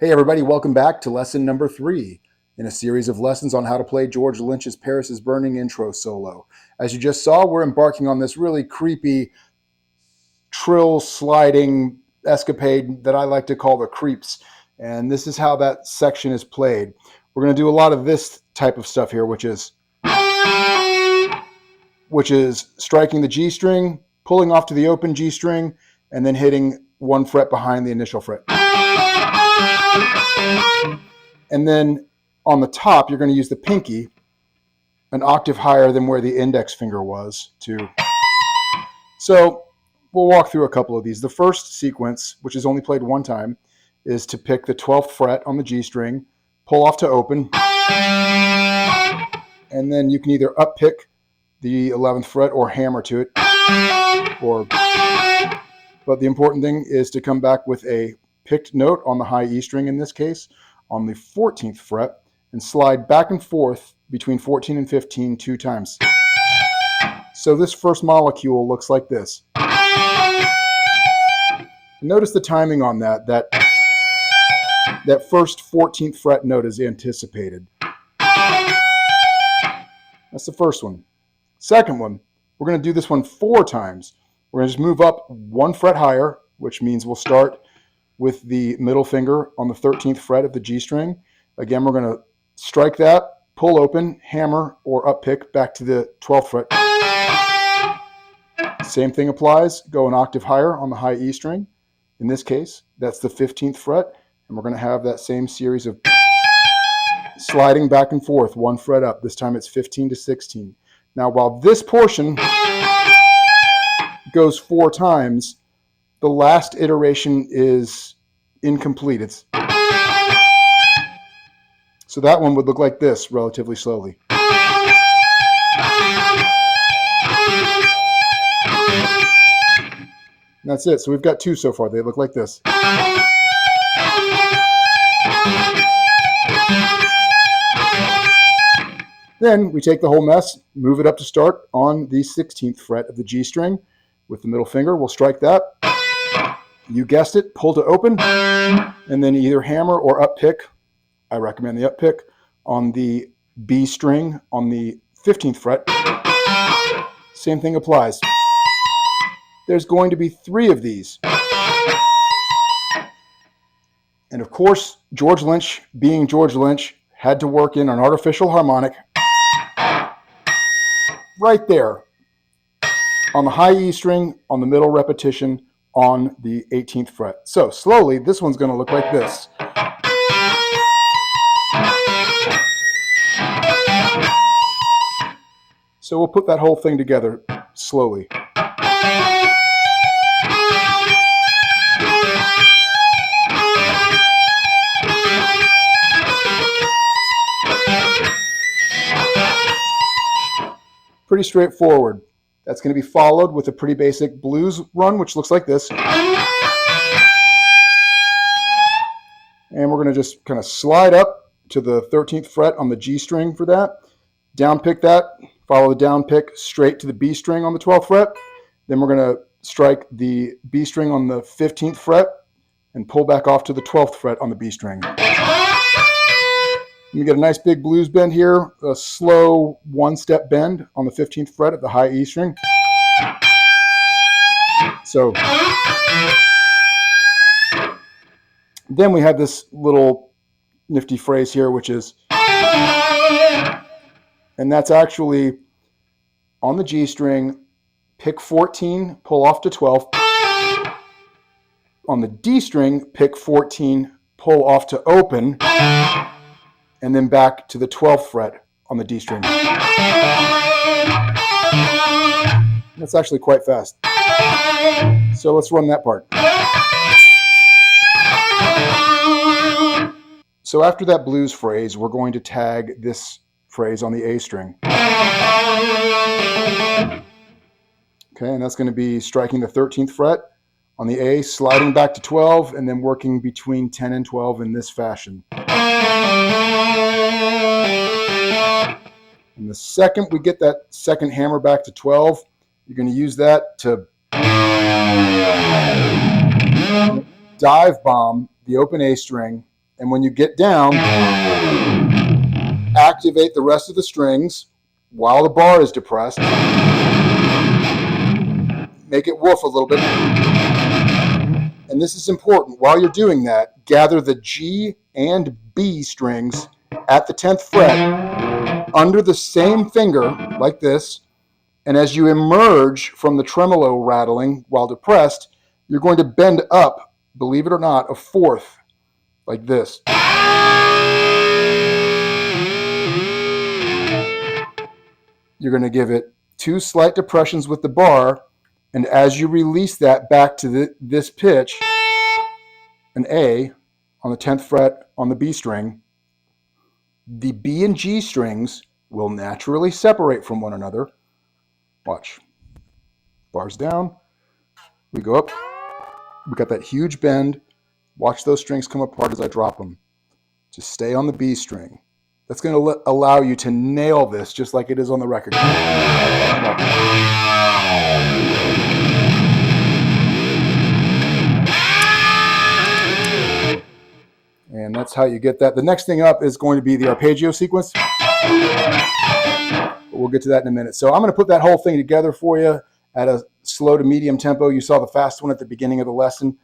Hey everybody, welcome back to lesson number 3 in a series of lessons on how to play George Lynch's Paris is Burning intro solo. As you just saw, we're embarking on this really creepy trill sliding escapade that I like to call the creeps. And this is how that section is played. We're going to do a lot of this type of stuff here, which is striking the G string, pulling off to the open G string, and then hitting one fret behind the initial fret. And then on the top, you're going to use the pinky an octave higher than where the index finger was to. So we'll walk through a couple of these. The first sequence, which is only played one time, is to pick the 12th fret on the G string, pull off to open, and then you can either up pick the 11th fret or hammer to it. But the important thing is to come back with a picked note on the high E string in this case, on the 14th fret, and slide back and forth between 14 and 15 2 times. So this first molecule looks like this. Notice the timing on that. That first 14th fret note is anticipated. That's the first one. Second one, we're going to do this one 4 times. We're going to just move up 1 fret higher, which means we'll start with the middle finger on the 13th fret of the G string. Again, we're going to strike that, pull open, hammer, or up pick back to the 12th fret. Same thing applies. Go an octave higher on the high E string. In this case, that's the 15th fret, and we're going to have that same series of sliding back and forth, 1 fret up. This time it's 15 to 16. Now, while this portion goes 4 times, the last iteration is incomplete. So that one would look like this relatively slowly. And that's it. So we've got 2 so far. They look like this. Then we take the whole mess, move it up to start on the 16th fret of the G string. With the middle finger, we'll strike that. You guessed it, pull to open, and then either hammer or up pick. I recommend the up pick on the B string on the 15th fret. Same thing applies. There's going to be 3 of these. And of course, George Lynch, being George Lynch, had to work in an artificial harmonic right there on the high E string on the middle repetition on the 18th fret. So slowly, this one's going to look like this. So we'll put that whole thing together slowly. Pretty straightforward. That's going to be followed with a pretty basic blues run, which looks like this. And we're going to just kind of slide up to the 13th fret on the G string for that. Down pick that, follow the down pick straight to the B string on the 12th fret. Then we're going to strike the B string on the 15th fret and pull back off to the 12th fret on the B string. You get a nice big blues bend here, a slow 1-step bend on the 15th fret of the high E string. So then we have this little nifty phrase here, which is, and that's actually on the G string, pick 14, pull off to 12. On the D string, pick 14, pull off to open, and then back to the 12th fret on the D string. That's actually quite fast. So let's run that part. So after that blues phrase, we're going to tag this phrase on the A string. Okay, and that's going to be striking the 13th fret on the A, sliding back to 12, and then working between 10 and 12 in this fashion. And the second we get that second hammer back to 12, you're going to use that to dive bomb the open A string And when you get down, activate the rest of the strings while the bar is depressed. Make it woof a little bit. And this is important. While you're doing that, gather the G and B strings at the 10th fret under the same finger, like this. And as you emerge from the tremolo rattling while depressed, you're going to bend up, believe it or not, a fourth, like this. You're going to give it 2 slight depressions with the bar, and as you release that back to this pitch, an A on the 10th fret on the B string, the B and G strings will naturally separate from one another. Watch. Bars down. We go up. We got that huge bend. Watch those strings come apart as I drop them. Just stay on the B string. That's going to allow you to nail this just like it is on the record. And that's how you get that. The next thing up is going to be the arpeggio sequence. We'll get to that in a minute. So I'm going to put that whole thing together for you at a slow to medium tempo. You saw the fast one at the beginning of the lesson.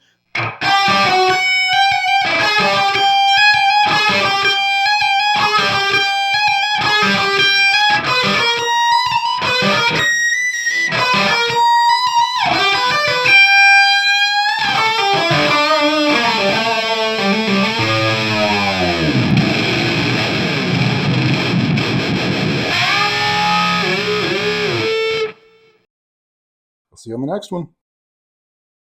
See you on the next one.